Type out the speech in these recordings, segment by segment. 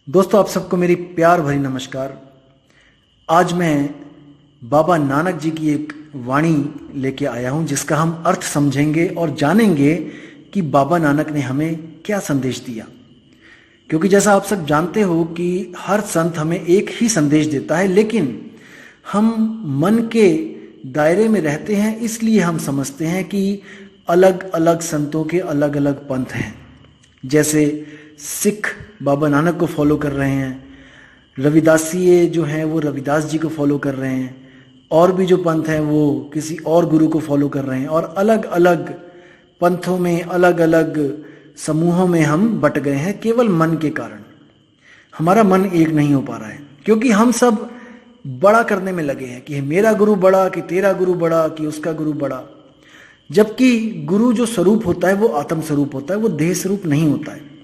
दोस्तों, आप सबको मेरी प्यार भरी नमस्कार। आज मैं बाबा नानक जी की एक वाणी लेके आया हूं, जिसका हम अर्थ समझेंगे और जानेंगे कि बाबा नानक ने हमें क्या संदेश दिया। क्योंकि जैसा आप सब जानते हो कि हर संत हमें एक ही संदेश देता है, लेकिन हम मन के दायरे में रहते हैं, इसलिए हम समझते हैं कि अलग अलग संतों के अलग अलग पंथ हैं। जैसे सिख बाबा नानक को फॉलो कर रहे हैं, रविदासीय जो हैं वो रविदास जी को फॉलो कर रहे हैं, और भी जो पंथ हैं वो किसी और गुरु को फॉलो कर रहे हैं, और अलग अलग पंथों में अलग अलग समूहों में हम बट गए हैं केवल मन के कारण। हमारा मन एक नहीं हो पा रहा है, क्योंकि हम सब बड़ा करने में लगे हैं कि मेरा गुरु बड़ा, कि तेरा गुरु बड़ा, कि उसका गुरु बड़ा। जबकि गुरु जो स्वरूप होता है वो आत्म स्वरूप होता है, वो देह स्वरूप नहीं होता है।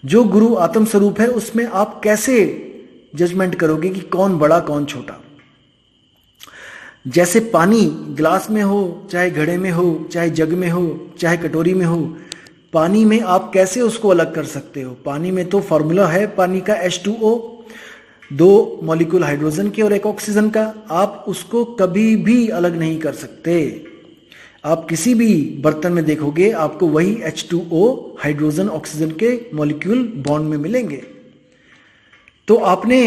जो गुरु आत्म स्वरूप है उसमें आप कैसे जजमेंट करोगे कि कौन बड़ा कौन छोटा। जैसे पानी गिलास में हो, चाहे घड़े में हो, चाहे जग में हो, चाहे कटोरी में हो, पानी में आप कैसे उसको अलग कर सकते हो। पानी में तो फॉर्मूला है पानी का H2O, 2 मॉलिक्यूल हाइड्रोजन के और 1 ऑक्सीजन का। आप उसको कभी भी अलग नहीं कर सकते। आप किसी भी बर्तन में देखोगे आपको वही H2O हाइड्रोजन ऑक्सीजन के मॉलिक्यूल बॉन्ड में मिलेंगे। तो आपने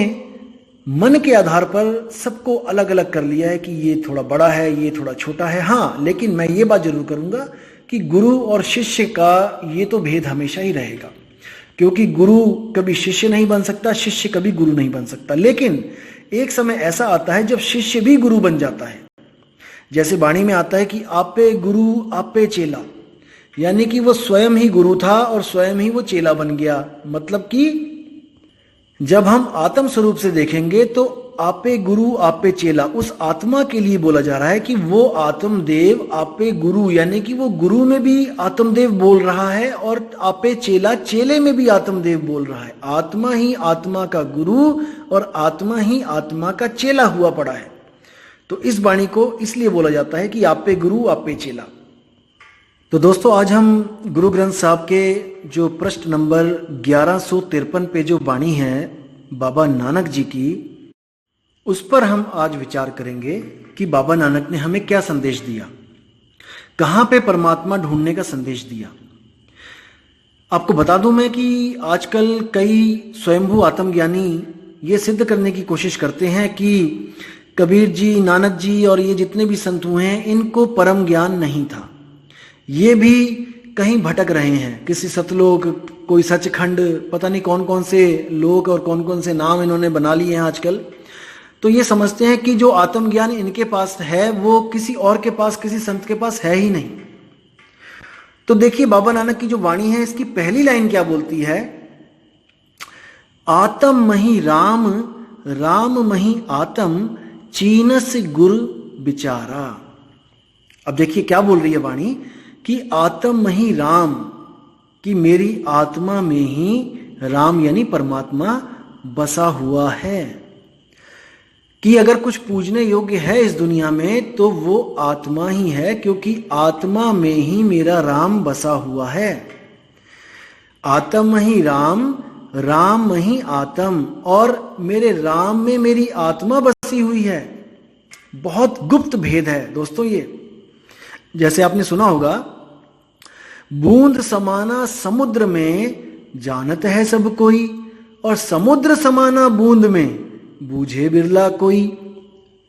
मन के आधार पर सबको अलग अलग कर लिया है कि ये थोड़ा बड़ा है, ये थोड़ा छोटा है। हाँ, लेकिन मैं ये बात जरूर करूंगा कि गुरु और शिष्य का ये तो भेद हमेशा ही रहेगा, क्योंकि गुरु कभी शिष्य नहीं बन सकता, शिष्य कभी गुरु नहीं बन सकता। लेकिन एक समय ऐसा आता है जब शिष्य भी गुरु बन जाता है। जैसे वाणी में आता है कि आपे गुरु आपे चेला, यानी कि वो स्वयं ही गुरु था और स्वयं ही वो चेला बन गया। मतलब कि जब हम आत्म स्वरूप से देखेंगे तो आपे गुरु आपे चेला उस आत्मा के लिए बोला जा रहा है कि वो आत्मदेव आपे गुरु, यानी कि वो गुरु में भी आत्मदेव बोल रहा है और आपे चेला चेले में भी आत्मदेव बोल रहा है। आत्मा ही आत्मा का गुरु और आत्मा ही आत्मा का चेला हुआ पड़ा है। तो इस वाणी को इसलिए बोला जाता है कि आपे गुरु आपे चेला। तो दोस्तों, आज हम गुरु ग्रंथ साहब के जो पृष्ठ नंबर 1153 पे जो वाणी है बाबा नानक जी की, उस पर हम आज विचार करेंगे कि बाबा नानक ने हमें क्या संदेश दिया, कहां पे परमात्मा ढूंढने का संदेश दिया। आपको बता दूं मैं कि आजकल कई स्वयंभू आत्मज्ञानी ये सिद्ध करने की कोशिश करते हैं कि कबीर जी, नानक जी और ये जितने भी संत हुए हैं इनको परम ज्ञान नहीं था। ये भी कहीं भटक रहे हैं, किसी सतलोक, कोई सचखंड, पता नहीं कौन कौन से लोक और कौन कौन से नाम इन्होंने बना लिए हैं आजकल। तो ये समझते हैं कि जो आत्मज्ञान इनके पास है वो किसी और के पास, किसी संत के पास है ही नहीं। तो देखिए बाबा नानक की जो वाणी है इसकी पहली लाइन क्या बोलती है, आत्म मही राम, राम मही आत्म, चीनस गुरु बिचारा। अब देखिए क्या बोल रही है वाणी कि आत्म मही राम, कि मेरी आत्मा में ही राम यानी परमात्मा बसा हुआ है। कि अगर कुछ पूजने योग्य है इस दुनिया में तो वो आत्मा ही है, क्योंकि आत्मा में ही मेरा राम बसा हुआ है। आत्म ही राम, राम ही आत्म, और मेरे राम में मेरी आत्मा बसी हुई है। बहुत गुप्त भेद है दोस्तों ये। जैसे आपने सुना होगा, बूंद समाना समुद्र में जानत है सब कोई, और समुद्र समाना बूंद में बूझे बिरला कोई।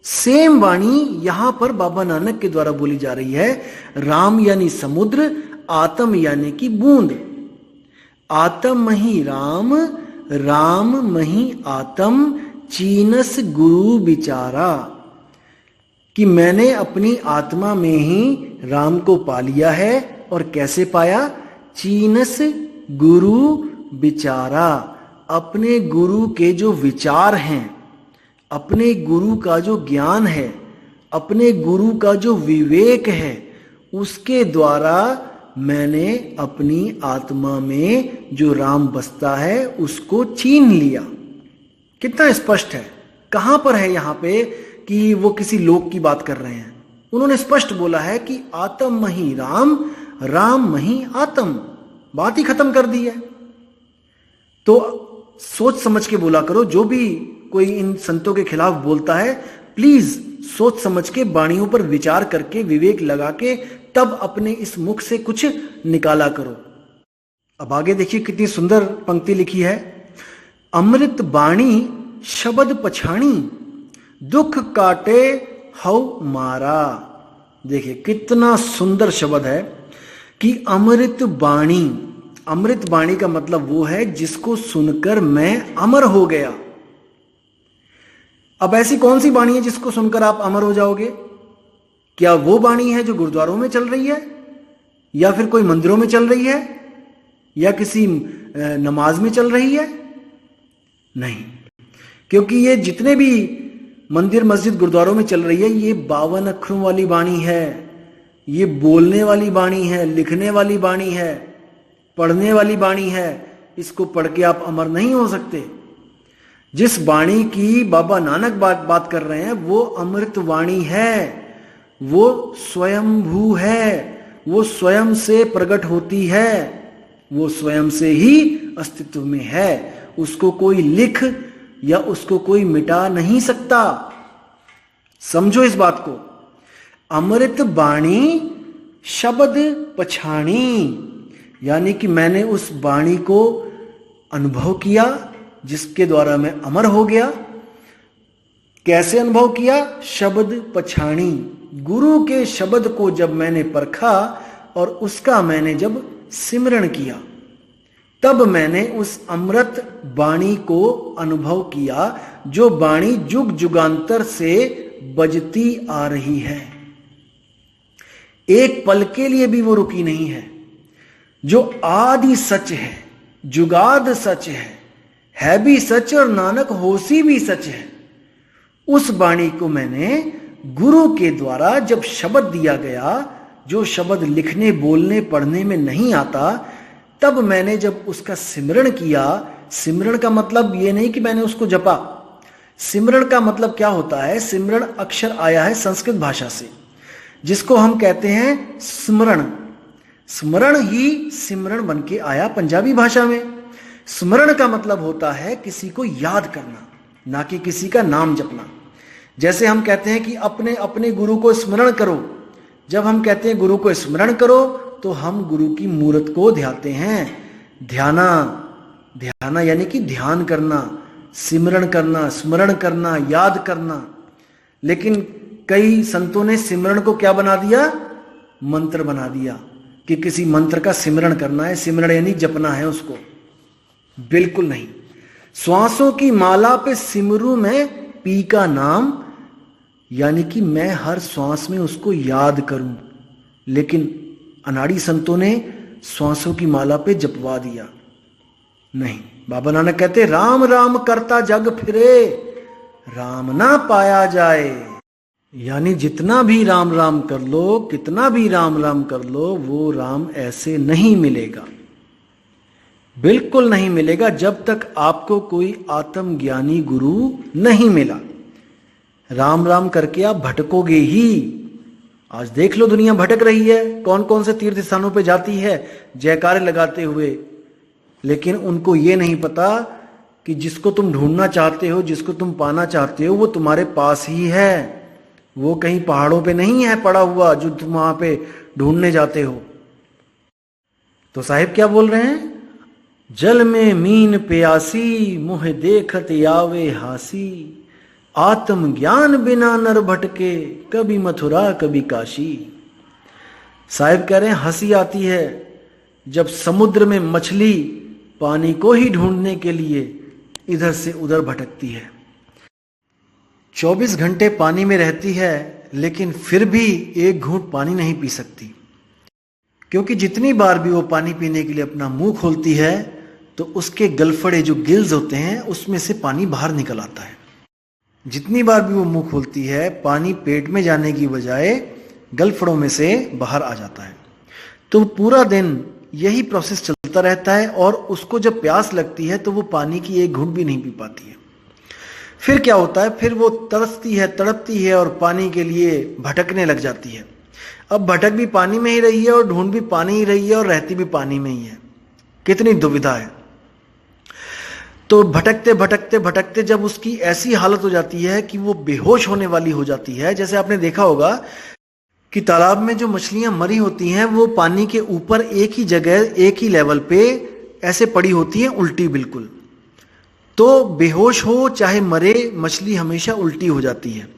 सेम वाणी यहां पर बाबा नानक के द्वारा बोली जा रही है। राम यानी समुद्र, आत्म यानी कि बूंद। आत्म मही राम, राम मही आत्म, चीनस गुरु बिचारा। कि मैंने अपनी आत्मा में ही राम को पा लिया है। और कैसे पाया, चीनस गुरु बिचारा। अपने गुरु के जो विचार हैं, अपने गुरु का जो ज्ञान है, अपने गुरु का जो विवेक है, उसके द्वारा मैंने अपनी आत्मा में जो राम बसता है उसको छीन लिया। कितना स्पष्ट है, कहां पर है यहां पे कि वो किसी लोक की बात कर रहे हैं। उन्होंने स्पष्ट बोला है कि आत्म मही राम, राम मही आत्म। बात ही खत्म कर दी है। तो सोच समझ के बोला करो। जो भी कोई इन संतों के खिलाफ बोलता है, प्लीज सोच समझ के, वाणियों पर विचार करके, विवेक लगा के तब अपने इस मुख से कुछ निकाला करो। अब आगे देखिए कितनी सुंदर पंक्ति लिखी है। अमृत बाणी शब्द पछाणी, दुख काटे हौ मारा। देखिए कितना सुंदर शब्द है कि अमृत बाणी। अमृत बाणी का मतलब वो है जिसको सुनकर मैं अमर हो गया। अब ऐसी कौन सी बाणी है जिसको सुनकर आप अमर हो जाओगे? क्या वो बाणी है जो गुरुद्वारों में चल रही है, या फिर कोई मंदिरों में चल रही है, या किसी नमाज में चल रही है? नहीं, क्योंकि ये जितने भी मंदिर मस्जिद गुरुद्वारों में चल रही है, ये 52 अक्षरों वाली बाणी है, ये बोलने वाली बाणी है, लिखने वाली बाणी है, पढ़ने वाली बाणी है। इसको पढ़ के आप अमर नहीं हो सकते। जिस वाणी की बाबा नानक बात कर रहे हैं वो अमृत वाणी है, वो स्वयंभू है, वो स्वयं से प्रकट होती है, वो स्वयं से ही अस्तित्व में है। उसको कोई लिख या उसको कोई मिटा नहीं सकता। समझो इस बात को। अमृत बाणी शब्द पछाणी, यानी कि मैंने उस वाणी को अनुभव किया जिसके द्वारा मैं अमर हो गया। कैसे अनुभव किया? शब्द पछाणी, गुरु के शब्द को जब मैंने परखा और उसका मैंने जब सिमरण किया, तब मैंने उस अमृत वाणी को अनुभव किया, जो वाणी जुग जुगांतर से बजती आ रही है। एक पल के लिए भी वो रुकी नहीं है। जो आदि सच है, जुगाद सच है भी सच और नानक होसी भी सच है। उस वाणी को मैंने गुरु के द्वारा जब शब्द दिया गया, जो शब्द लिखने बोलने पढ़ने में नहीं आता, तब मैंने जब उसका सिमरण किया। सिमरण का मतलब ये नहीं कि मैंने उसको जपा। सिमरण का मतलब क्या होता है? सिमरण अक्षर आया है संस्कृत भाषा से, जिसको हम कहते हैं स्मरण। स्मरण ही सिमरण बन के आया पंजाबी भाषा में। स्मरण का मतलब होता है किसी को याद करना, ना कि किसी का नाम जपना। जैसे हम कहते हैं कि अपने अपने गुरु को स्मरण करो। जब हम कहते हैं गुरु को स्मरण करो तो हम गुरु की मूर्त को ध्याते हैं। ध्याना यानी कि ध्यान करना, सिमरण करना, स्मरण करना, याद करना। लेकिन कई संतों ने सिमरण को क्या बना दिया? मंत्र बना दिया कि किसी मंत्र का सिमरण करना है। सिमरण यानी जपना है उसको। बिल्कुल नहीं। श्वासों की माला पे सिमरू में पी का नाम, यानी कि मैं हर श्वास में उसको याद करूं। लेकिन अनाड़ी संतों ने श्वासों की माला पे जपवा दिया। नहीं, बाबा नानक कहते राम राम करता जग फिरे, राम ना पाया जाए। यानी जितना भी राम राम कर लो, कितना भी राम राम कर लो, वो राम ऐसे नहीं मिलेगा, बिल्कुल नहीं मिलेगा, जब तक आपको कोई आत्मज्ञानी गुरु नहीं मिला। राम राम करके आप भटकोगे ही। आज देख लो दुनिया भटक रही है, कौन कौन से तीर्थ स्थानों पे जाती है जयकारे लगाते हुए, लेकिन उनको ये नहीं पता कि जिसको तुम ढूंढना चाहते हो, जिसको तुम पाना चाहते हो, वो तुम्हारे पास ही है। वो कहीं पहाड़ों पे नहीं है पड़ा हुआ जो तुम वहां पे ढूंढने जाते हो। तो साहिब क्या बोल रहे हैं? जल में मीन प्यासी, मुह देखत आवे हासी, आत्म ज्ञान बिना नर भटके, कभी मथुरा कभी काशी। साहिब कह रहे हैं हंसी आती है जब समुद्र में मछली पानी को ही ढूंढने के लिए इधर से उधर भटकती है। 24 घंटे पानी में रहती है, लेकिन फिर भी एक घूंट पानी नहीं पी सकती, क्योंकि जितनी बार भी वो पानी पीने के लिए अपना मुंह खोलती है तो उसके गलफड़े जो गिल्स होते हैं उसमें से पानी बाहर निकल आता है। जितनी बार भी वो मुंह खोलती है, पानी पेट में जाने की बजाय गलफड़ों में से बाहर आ जाता है। तो पूरा दिन यही प्रोसेस चलता रहता है, और उसको जब प्यास लगती है तो वो पानी की एक घूंट भी नहीं पी पाती है। फिर क्या होता है? फिर वो तरसती है, तड़पती है और पानी के लिए भटकने लग जाती है। अब भटक भी पानी में ही रही है और ढूंढ भी पानी ही रही है और रहती भी पानी में ही है। कितनी दुविधा है। तो भटकते भटकते भटकते जब उसकी ऐसी हालत हो जाती है कि वो बेहोश होने वाली हो जाती है, जैसे आपने देखा होगा कि तालाब में जो मछलियां मरी होती हैं वो पानी के ऊपर एक ही जगह एक ही लेवल पे ऐसे पड़ी होती हैं उल्टी बिल्कुल। तो बेहोश हो चाहे मरे, मछली हमेशा उल्टी हो जाती है।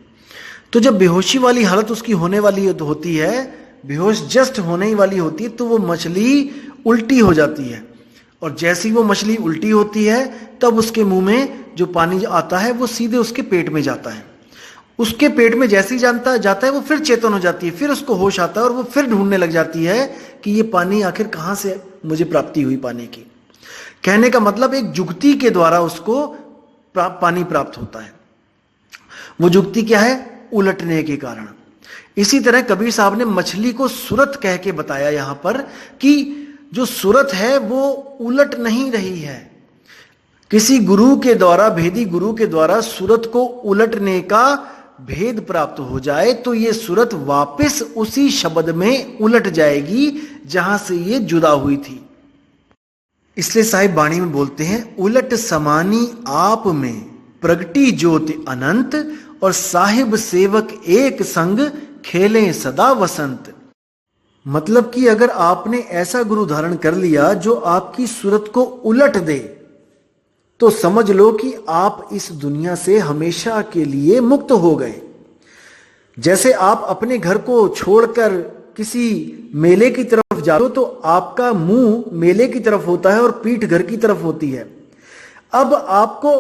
तो जब बेहोशी वाली हालत उसकी होने वाली होती है, बेहोश जस्ट होने ही वाली होती है, तो वो मछली उल्टी हो जाती है। और जैसी वो मछली उल्टी होती है तब उसके मुंह में जो पानी आता है वो सीधे उसके पेट में जाता है। उसके पेट में जैसे ही जाता है वो फिर चेतन हो जाती है, फिर उसको होश आता है और वो फिर ढूंढने लग जाती है कि ये पानी आखिर कहाँ से मुझे प्राप्ति हुई पानी की। कहने का मतलब एक जुगती के द्वारा उसको पानी प्राप्त होता है। वो जुगती क्या है? उलटने के कारण। इसी तरह कबीर साहब ने मछली को सूरत कह के बताया यहां पर कि जो सूरत है वो उलट नहीं रही है। किसी गुरु के द्वारा, भेदी गुरु के द्वारा सूरत को उलटने का भेद प्राप्त हो जाए तो ये सूरत वापस उसी शब्द में उलट जाएगी जहां से ये जुदा हुई थी। इसलिए साहिब बाणी में बोलते हैं, उलट समानी आप में प्रगटी ज्योति अनंत, और साहिब सेवक एक संग खेलें सदा वसंत। मतलब कि अगर आपने ऐसा गुरु धारण कर लिया जो आपकी सूरत को उलट दे तो समझ लो कि आप इस दुनिया से हमेशा के लिए मुक्त हो गए। जैसे आप अपने घर को छोड़कर किसी मेले की तरफ जाते हो तो आपका मुंह मेले की तरफ होता है और पीठ घर की तरफ होती है। अब आपको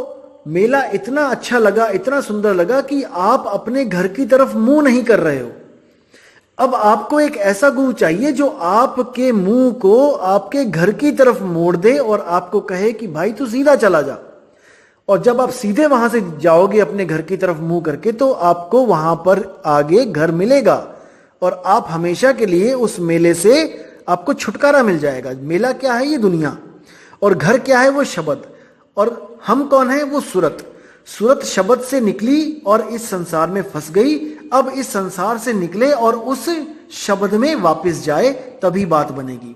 मेला इतना अच्छा लगा, इतना सुंदर लगा कि आप अपने घर की तरफ मुंह नहीं कर रहे हो। अब आपको एक ऐसा गुरु चाहिए जो आपके मुंह को आपके घर की तरफ मोड़ दे और आपको कहे कि भाई तू सीधा चला जा। और जब आप सीधे वहां से जाओगे अपने घर की तरफ मुंह करके तो आपको वहां पर आगे घर मिलेगा और आप हमेशा के लिए उस मेले से आपको छुटकारा मिल जाएगा। मेला क्या है? ये दुनिया। और घर क्या है? वो शब्द। और हम कौन है? वो सूरत। सूरत शब्द से निकली और इस संसार में फंस गई। अब इस संसार से निकले और उस शब्द में वापस जाए, तभी बात बनेगी।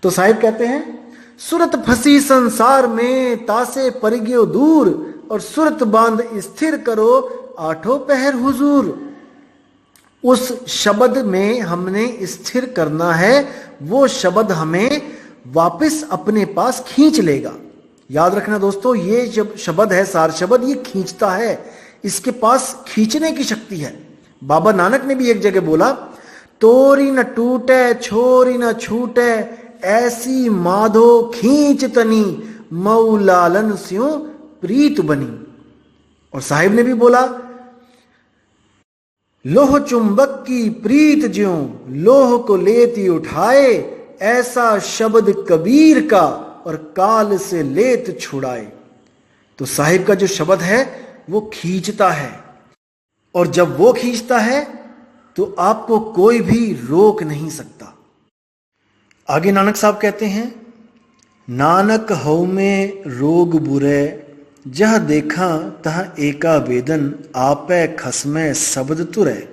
तो साहिब कहते हैं, सूरत फंसी संसार में तासे परिग्यो दूर, और सूरत बांध स्थिर करो आठों पहर हुजूर। उस शब्द में हमने स्थिर करना है, वो शब्द हमें वापस अपने पास खींच लेगा। याद रखना दोस्तों, ये जब शब्द है सार शब्द, ये खींचता है, इसके पास खींचने की शक्ति है। बाबा नानक ने भी एक जगह बोला, तोरी न टूटे छोरी न छूटे, ऐसी माधो खींच तनी, मऊ लालन स्यों प्रीत बनी। और साहिब ने भी बोला, लोह चुंबक की प्रीत ज्यों लोह को लेती उठाए, ऐसा शब्द कबीर का और काल से लेत छुड़ाए। तो साहिब का जो शब्द है वो खींचता है, और जब वो खींचता है तो आपको कोई भी रोक नहीं सकता। आगे नानक साहब कहते हैं, नानक हऊ में रोग बुरे, जह देखा तह एका वेदन, आपे खसमे शब्द तुरे।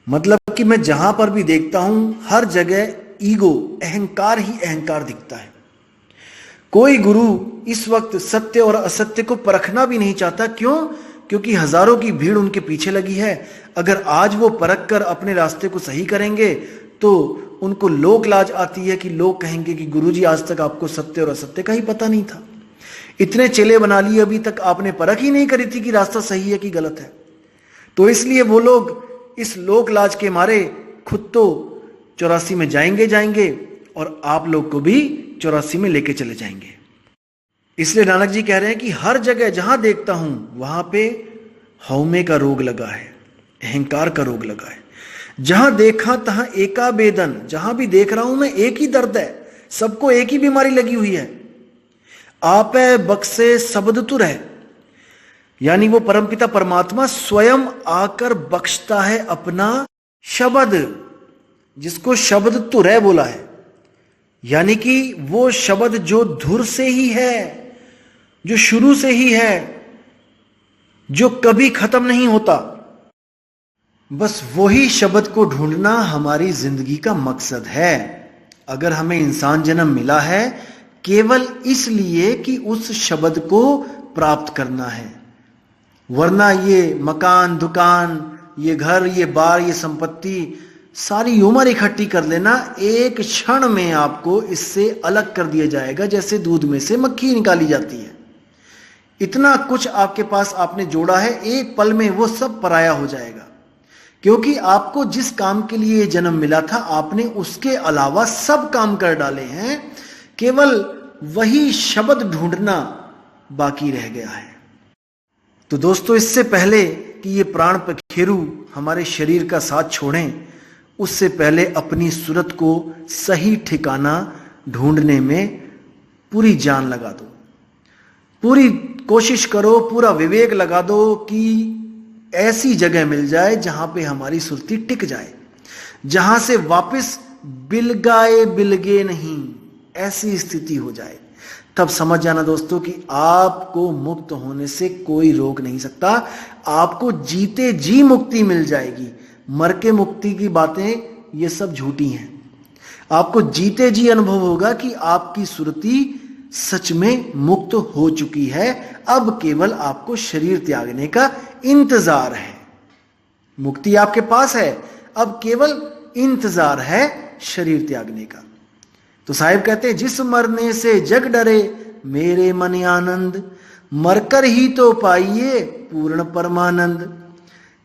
मतलब कि मैं जहां पर भी देखता हूं हर जगह ईगो, अहंकार ही अहंकार दिखता है। कोई गुरु इस वक्त सत्य और असत्य को परखना भी नहीं चाहता। क्यों? क्योंकि हजारों की भीड़ उनके पीछे लगी है। अगर आज वो परख कर अपने रास्ते को सही करेंगे तो उनको लोक लाज आती है कि लोग कहेंगे कि गुरुजी आज तक आपको सत्य और असत्य का ही पता नहीं था, इतने चेले बना लिए, अभी तक आपने परख ही नहीं करी थी कि रास्ता सही है कि गलत है। तो इसलिए वो लोग इस लोक लाज के मारे खुद तो 84 में जाएंगे और आप लोग को भी 84 में लेके चले जाएंगे। इसलिए नानक जी कह रहे हैं कि हर जगह जहां देखता हूं वहां पे हौमे का रोग लगा है, अहंकार का रोग लगा है। जहां देखा तहां एका बेदन, जहां भी देख रहा हूं मैं एक ही दर्द है, सबको एक ही बीमारी लगी हुई है। आपे बख्शे शब्द तुर है, यानी वो परमपिता परमात्मा स्वयं आकर बख्शता है अपना शब्द, जिसको शब्द तुरै बोला है। यानी कि वो शब्द जो धुर से ही है, जो शुरू से ही है, जो कभी खत्म नहीं होता, बस वही शब्द को ढूंढना हमारी जिंदगी का मकसद है। अगर हमें इंसान जन्म मिला है केवल इसलिए कि उस शब्द को प्राप्त करना है। वरना ये मकान, दुकान, ये घर, ये बार, ये संपत्ति, सारी उम्र इकट्ठी कर लेना, एक क्षण में आपको इससे अलग कर दिया जाएगा, जैसे दूध में से मक्खी निकाली जाती है। इतना कुछ आपके पास आपने जोड़ा है, एक पल में वो सब पराया हो जाएगा। क्योंकि आपको जिस काम के लिए जन्म मिला था, आपने उसके अलावा सब काम कर डाले हैं, केवल वही शब्द ढूंढना बाकी रह गया है। तो दोस्तों, इससे पहले कि ये प्राण पखेरु हमारे शरीर का साथ छोड़ें, उससे पहले अपनी सूरत को सही ठिकाना ढूंढने में पूरी जान लगा दो, पूरी कोशिश करो, पूरा विवेक लगा दो कि ऐसी जगह मिल जाए जहां पे हमारी सुरती टिक जाए, जहां से वापस बिलगाए बिलगे नहीं, ऐसी स्थिति हो जाए। तब समझ जाना दोस्तों कि आपको मुक्त होने से कोई रोक नहीं सकता। आपको जीते जी मुक्ति मिल जाएगी। मर के मुक्ति की बातें ये सब झूठी हैं। आपको जीते जी अनुभव होगा कि आपकी सुरती सच में मुक्त हो चुकी है। अब केवल आपको शरीर त्यागने का इंतजार है। मुक्ति आपके पास है, अब केवल इंतजार है शरीर त्यागने का। तो साहिब कहते हैं, जिस मरने से जग डरे मेरे मन आनंद, मरकर ही तो पाइए पूर्ण परमानंद।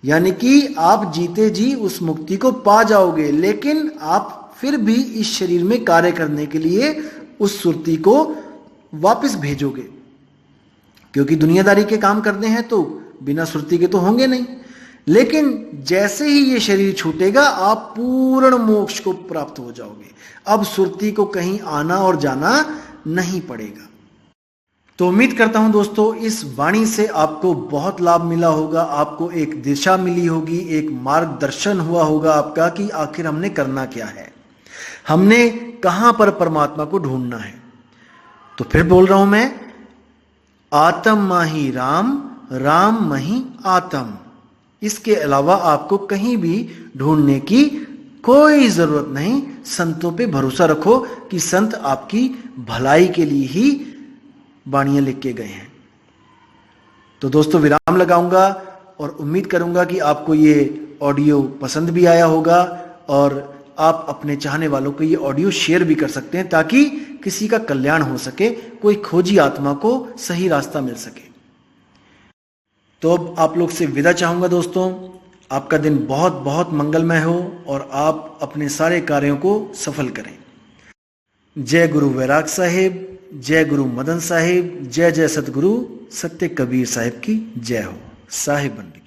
यानी कि आप जीते जी उस मुक्ति को पा जाओगे, लेकिन आप फिर भी इस शरीर में कार्य करने के लिए उस सुरती को वापस भेजोगे, क्योंकि दुनियादारी के काम करने हैं तो बिना सुरती के तो होंगे नहीं। लेकिन जैसे ही ये शरीर छूटेगा, आप पूर्ण मोक्ष को प्राप्त हो जाओगे। अब सुरती को कहीं आना और जाना नहीं पड़ेगा। तो उम्मीद करता हूं दोस्तों, इस वाणी से आपको बहुत लाभ मिला होगा, आपको एक दिशा मिली होगी, एक मार्गदर्शन हुआ होगा आपका कि आखिर हमने करना क्या है, हमने कहां पर परमात्मा को ढूंढना है। तो फिर बोल रहा हूं मैं, आत्म माही राम, राम मही आत्म। इसके अलावा आपको कहीं भी ढूंढने की कोई जरूरत नहीं। संतों पे भरोसा रखो कि संत आपकी भलाई के लिए ही वाणियां लिख के गए हैं। तो दोस्तों, विराम लगाऊंगा और उम्मीद करूंगा कि आपको ये ऑडियो पसंद भी आया होगा और आप अपने चाहने वालों को ये ऑडियो शेयर भी कर सकते हैं, ताकि किसी का कल्याण हो सके, कोई खोजी आत्मा को सही रास्ता मिल सके। तो अब आप लोग से विदा चाहूंगा दोस्तों। आपका दिन बहुत बहुत मंगलमय हो और आप अपने सारे कार्यों को सफल करें। जय गुरु वैराग साहिब, जय गुरु मदन साहिब, जय जय सतगुरु सत्य कबीर साहिब की जय हो। साहिब बंदी।